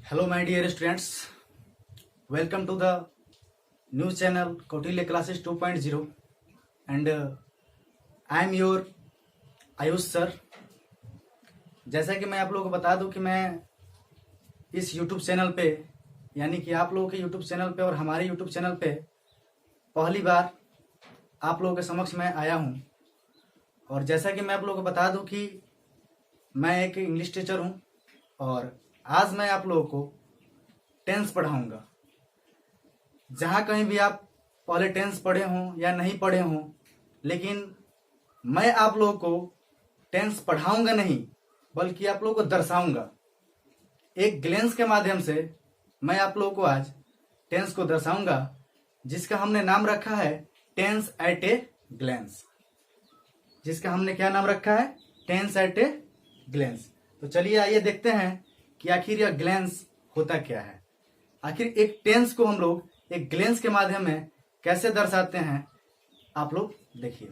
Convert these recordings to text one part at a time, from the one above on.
Hello, my dear students. Welcome to the news channel Kautilya Classes 2.0, and I am your Ayush sir. जैसा कि मैं आप लोगों को बता दूं कि मैं इस YouTube चैनल पे, यानी कि आप लोगों के YouTube चैनल पे और हमारे YouTube चैनल पे पहली बार आप लोगों के समक्ष मैं आया हूं। और जैसा कि मैं आप लोगों को बता दूं कि मैं एक इंग्लिश टीचर हूं और आज मैं आप लोगों को टेंस पढ़ाऊंगा। जहाँ कहीं भी आप पहले टेंस पढ़े हों या नहीं पढ़े हों, लेकिन मैं आप लोगों को टेंस पढ़ाऊंगा नहीं, बल्कि आप लोगों को दर्शाऊंगा। एक ग्लेंस के माध्यम से मैं आप लोगों को आज टेंस को दर्शाऊंगा, जिसका हमने नाम रखा है टेंस एट ए ग्लेंस। जिसका हमने क्या नाम रखा है? टेंस एट ए ग्लेंस। तो चलिए आइए देखते हैं कि आखिर यह ग्लेंस होता क्या है। आखिर एक टेंस को हम लोग एक ग्लेंस के माध्यम में कैसे दर्शाते हैं, आप लोग देखिए।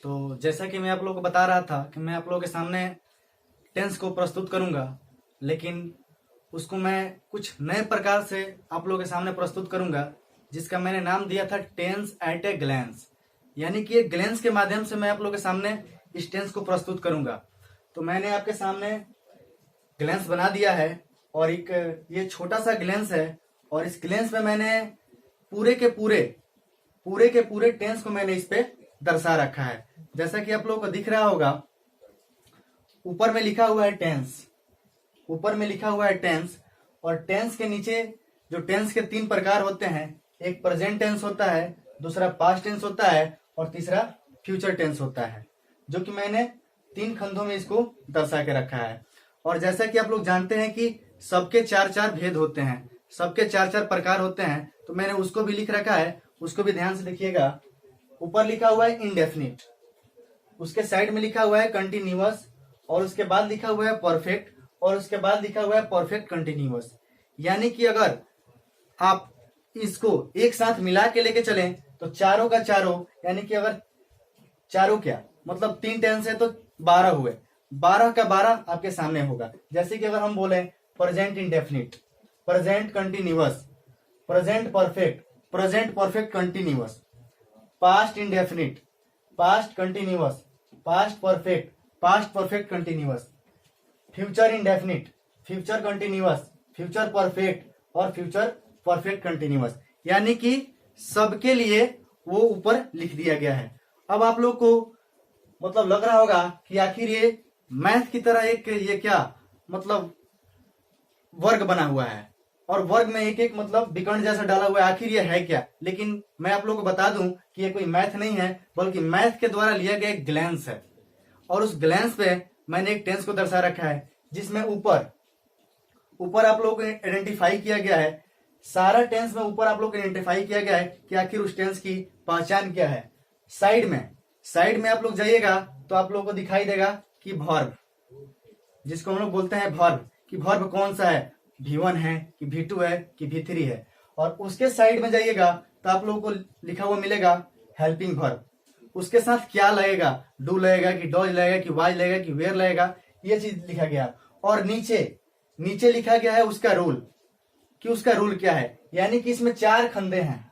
तो जैसा कि मैं आप लोगों को बता रहा था कि मैं आप लोगों के सामने टेंस को प्रस्तुत करूंगा, लेकिन उसको मैं कुछ नए प्रकार से आप लोगों के सामने प्रस्तुत करूंगा, जिसका मैंने नाम दिया था टेंस एट ए ग्लेंस। यानी कि एक ग्लेंस के माध्यम से मैं आप लोगों के सामने इस टेंस को प्रस्तुत करूंगा। तो मैंने आपके सामने ग्लेंस बना दिया है और एक ये छोटा सा ग्लेंस है, और इस ग्लेंस में मैंने पूरे के पूरे टेंस को मैंने इस पे दर्शा रखा है। जैसा कि आप लोगों को दिख रहा होगा, ऊपर में लिखा हुआ है टेंस, और टेंस के नीचे जो टेंस के 3 प्रकार होते हैं, एक प्रेजेंट टेंस होता है, दूसरा पास्ट टेंस होता है और तीसरा फ्यूचर टेंस होता है, जो कि मैंने 3 खंडों में इसको दर्शा के रखा है। और जैसा कि आप लोग जानते हैं कि सबके 4-4 भेद होते हैं, सबके 4-4 प्रकार होते हैं, तो मैंने उसको भी लिख रखा है। उसको भी ध्यान से देखिएगा। ऊपर लिखा हुआ है इंडेफिनिट, उसके साइड में लिखा हुआ है कंटिन्यूअस, और उसके बाद लिखा हुआ है परफेक्ट, और उसके बाद लिखा हुआ है परफेक्ट कंटिन्यूअस। यानी कि अगर आप इसको एक साथ मिला के लेके चलें तो चारों का चारों, यानी कि अगर चारों क्या मतलब 3 टेंस है तो 12 हुए, 12 का 12 आपके सामने होगा। जैसे कि अगर हम बोले present indefinite, present continuous, present perfect continuous, past indefinite, past continuous, past perfect continuous, future indefinite, future continuous, future perfect और फ्यूचर परफेक्ट कंटिन्यूअस। यानी कि सबके लिए वो ऊपर लिख दिया गया है। अब आप लोग को मतलब लग रहा होगा कि आखिर ये मैथ की तरह एक ये क्या मतलब वर्ग बना हुआ है, और वर्ग में एक एक मतलब विकर्ण जैसा डाला हुआ है, आखिर ये है क्या? लेकिन मैं आप लोगों को बता दूं कि ये कोई मैथ नहीं है, बल्कि मैथ के द्वारा लिया गया एक ग्लेंस है। और उस ग्लेंस पे मैंने एक टेंस को दर्शा रखा है, जिसमें ऊपर आप लोगों को आइडेंटिफाई किया गया है। सारा टेंस में ऊपर आप लोगों को आइडेंटिफाई किया गया है कि आखिर उस टेंस की पहचान क्या है। साइड में आप लोग जाइएगा तो आप लोगों को दिखाई देगा कि वर्ब, जिसको हम लोग बोलते हैं वर्ब, कि वर्ब कौन सा है, V1 है कि V2 है कि V3 है। और उसके साइड में जाइएगा तो आप लोगों को लिखा हुआ मिलेगा हेल्पिंग वर्ब। उसके साथ क्या लगेगा, डू लगेगा कि डॉज लगेगा कि वाज लगेगा कि वेयर लगेगा, ये चीज लिखा गया। और नीचे लिखा गया है उसका रूल, कि उसका रूल क्या है। यानी कि इसमें 4 खंडे हैं,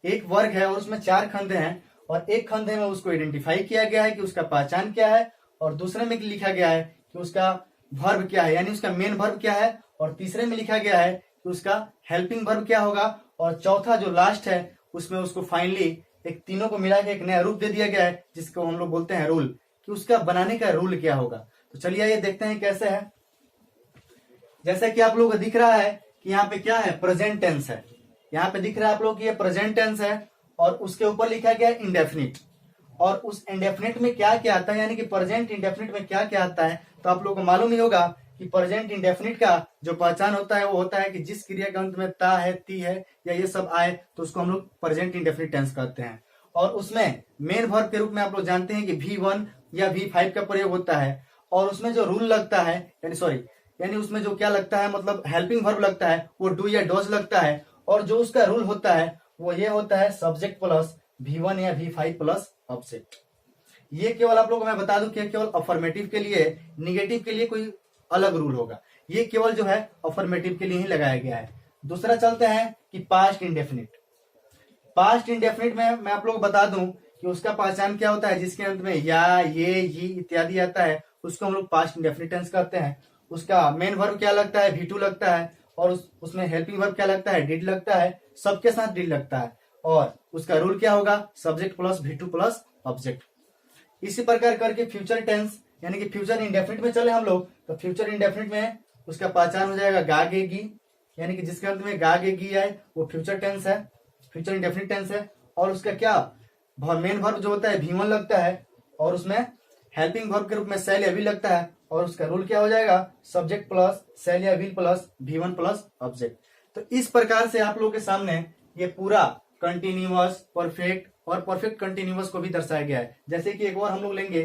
एक वर्ग है और उसमें 4 खंडे हैं, और एक खंडे में उसको आइडेंटिफाई किया गया है कि उसका पहचान क्या है, और दूसरे में लिखा गया है कि उसका वर्ब क्या है, यानी उसका मेन वर्ब क्या है, और तीसरे में लिखा गया है कि उसका हेल्पिंग वर्ब क्या होगा, और चौथा जो लास्ट है उसमें उसको फाइनली एक तीनों को मिला के एक नया रूप दे दिया गया है, जिसको हम लोग बोलते हैं रूल, कि उसका बनाने का रूल क्या होगा। तो चलिए ये देखते हैं कैसे है। जैसा कि आप लोगों को दिख रहा है कि यहाँ पे क्या है, प्रेजेंट टेंस है। यहाँ पे दिख रहा है आप लोग कि ये प्रेजेंट टेंस है, और उसके ऊपर लिखा गया है इंडेफिनिट। और उस इंडेफिनिट में क्या क्या आता है, यानी कि प्रेजेंट इंडेफिनिट में क्या क्या आता है, तो आप लोगों को मालूम ही होगा कि प्रेजेंट इंडेफिनिट का जो पहचान होता है वो होता है कि जिस क्रिया के अंत में ता है, ती है या ये सब आए तो उसको हम लोग प्रेजेंट इंडेफिनिट टेंस कहते हैं। और उसमें मेन वर्ब के रूप में आप लोग जानते हैं कि V1 या V5 का प्रयोग होता है, और उसमें जो रूल लगता है, यानी सॉरी यानी उसमें जो क्या लगता है, मतलब हेल्पिंग वर्ब लगता है, वो डू या डोज लगता है। और जो उसका रूल होता है वो ये होता है सब्जेक्ट प्लस V1 या V5 प्लस ऑब्जेक्ट। ये केवल आप लोगों को मैं बता दूं कि केवल अफर्मेटिव के लिए, निगेटिव के लिए कोई अलग रूल होगा। ये केवल जो है अफर्मेटिव के लिए ही लगाया गया है। दूसरा चलते हैं कि पास्ट इंडेफिनिट। पास्ट इंडेफिनिट में मैं आप लोग को बता दूं कि उसका पहचान क्या होता है, जिसके अंत में या, ये, इत्यादि आता है, उसको हम लोग पास्ट इंडेफिनिट टेंस कहते हैं। उसका मेन वर्ब क्या लगता है, V2 लगता है, और उसमें हेल्पिंग वर्ब क्या लगता है, डिड लगता है, सबके साथ डिड लगता है। और उसका रूल क्या होगा, subject plus V2 plus object. इसी प्रकार करके फ्यूचर टेंस यानी कि फ्यूचर इंडेफिनिट में चले हम लोग, तो फ्यूचर इंडेफिनिट में उसका पहचान हो जाएगा गागेगी, यानी कि जिसके अंत में गागेगी आए वो फ्यूचर टेंस है, फ्यूचर इंडेफिनिट टेंस है। और उसका क्या मेन वर्ब जो होता है V1 लगता है, और उसमें हेल्पिंग वर्ब के रूप में सेल या विल लगता है, और उसका रूल क्या हो जाएगा, subject plus shall or will plus V1 plus object. तो इस प्रकार से आप लोगों के सामने ये पूरा कंटिन्यूअस, परफेक्ट और परफेक्ट कंटिन्यूअस को भी दर्शाया गया है। जैसे कि एक और हम लोग लेंगे,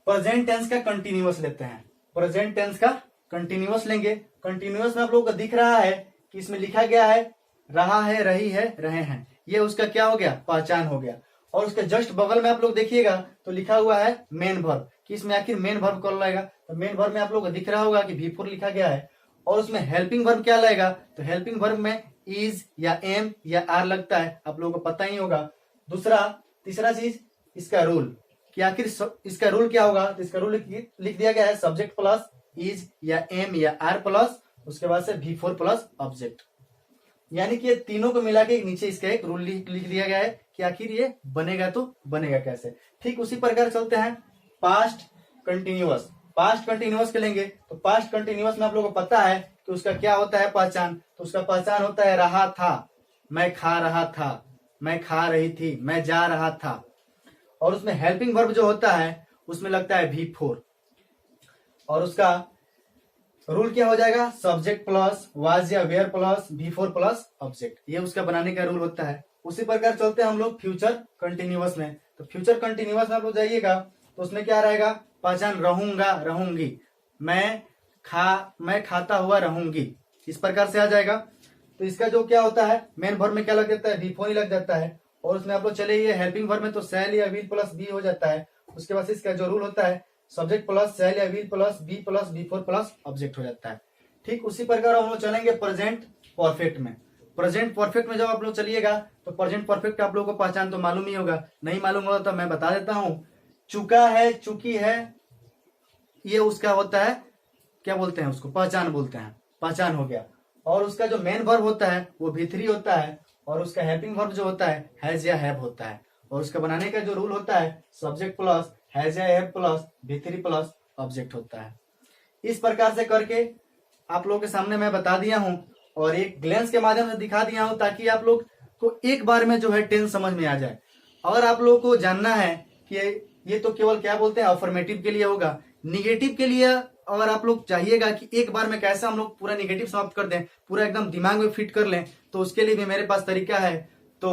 प्रेजेंट टेंस का कंटिन्यूअस लेते हैं, प्रेजेंट टेंस का कंटिन्यूअस लेंगे। कंटिन्यूअस में आप लोगों को दिख रहा है कि इसमें लिखा गया है रहा है, रही है, रहे हैं, ये उसका क्या हो गया, पहचान हो गया। और उसके जस्ट बगल में आप लोग देखिएगा तो लिखा हुआ है मेन वर्ब, कि इसमें आखिर मेन वर्ब कौन लगेगा, तो मेन वर्ब में आप लोग को दिख रहा होगा कि V4 लिखा गया है। और उसमें हेल्पिंग वर्ब क्या लगेगा, तो हेल्पिंग वर्ब में इज या एम या आर लगता है, आप लोगों को पता ही होगा। तीसरा चीज इसका रूल, कि आखिर इसका रूल क्या होगा, तो इसका रूल लिख दिया गया है सब्जेक्ट प्लस इज या एम या आर प्लस उसके बाद से V4 प्लस ऑब्जेक्ट। यानी कि ये तीनों को मिला के नीचे इसका एक रूल लिख दिया गया है कि आखिर ये बनेगा तो बनेगा कैसे। ठीक उसी प्रकार चलते हैं पास्ट कंटिन्यूअस। पास्ट कंटिन्यूअस के लेंगे तो पास्ट कंटिन्यूअस में आप लोगों को पता है कि उसका क्या होता है पहचान, तो उसका पहचान होता है रहा था, मैं खा रहा था, मैं खा रही थी, मैं जा रहा था। और उसमें हेल्पिंग वर्ब जो होता है उसमें लगता है V4, और उसका रूल क्या हो जाएगा, subject plus was or were plus V4 plus object. ये उसका बनाने का रूल होता है। उसी प्रकार चलते हैं हम लोग फ्यूचर कंटिन्यूअस में। तो फ्यूचर कंटिन्यूअस में आप लोग जाइएगा तो उसमें क्या रहेगा, पहचान रहूंगा, रहूंगी, मैं खाता हुआ रहूंगी, इस प्रकार से आ जाएगा। तो इसका जो क्या होता है, मेन वर्ब में क्या लग जाता है, V4 ही लग जाता है। और उसमें आप लोग चले ये हेल्पिंग वर्ब में तो cell or will plus B हो जाता है। उसके बाद इसका जो रूल होता है subject plus shall or will plus be plus V4 plus object हो जाता है। ठीक उसी प्रकार हम लोग चलेंगे प्रेजेंट परफेक्ट में। प्रेजेंट परफेक्ट में जब आप लोग चलिएगा तो प्रेजेंट परफेक्ट आप लोगों को पहचान तो मालूम ही होगा, नहीं मालूम होगा तो मैं बता देता हूँ। चुका है, चुकी है, ये उसका होता है, क्या बोलते हैं उसको, पहचान बोलते हैं, पहचान हो गया। और उसका जो मेन वर्ब होता है वो V3 होता है, और उसका हेल्पिंग वर्ब जो होता है हैज या हैव होता है। और उसका बनाने का जो रूल होता है सब्जेक्ट प्लस हैज या have plus V3 plus object होता है। इस प्रकार से करके आप लोगों के सामने मैं बता दिया हूं और एक ग्लेंस के माध्यम से दिखा दिया हूं, ताकि आप लोग को एक बार में जो है टेंस समझ में आ जाए। अगर आप लोगों को जानना है कि ये तो केवल क्या बोलते हैं अफर्मेटिव के लिए होगा, निगेटिव के लिए अगर आप लोग चाहिएगा कि एक बार में कैसे हम लोग पूरा निगेटिव समाप्त कर दें, पूरा एकदम दिमाग में फिट कर लें, तो उसके लिए भी मेरे पास तरीका है। तो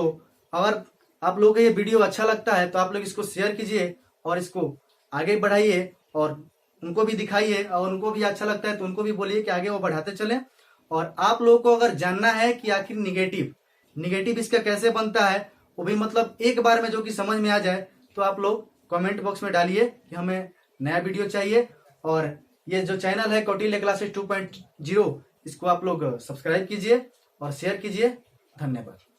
अगर आप लोगों को ये वीडियो अच्छा लगता है तो आप लोग इसको शेयर कीजिए और इसको आगे बढ़ाइए, और उनको भी दिखाइए, और उनको भी अच्छा लगता है तो उनको भी बोलिए कि आगे वो बढ़ाते चले। और आप लोगों को अगर जानना है कि आखिर निगेटिव इसका कैसे बनता है, वो भी मतलब एक बार में जो कि समझ में आ जाए, तो आप लोग कमेंट बॉक्स में डालिए कि हमें नया वीडियो चाहिए। और ये जो चैनल है कौटिल्य क्लासेस 2.0, इसको आप लोग सब्सक्राइब कीजिए और शेयर कीजिए। धन्यवाद।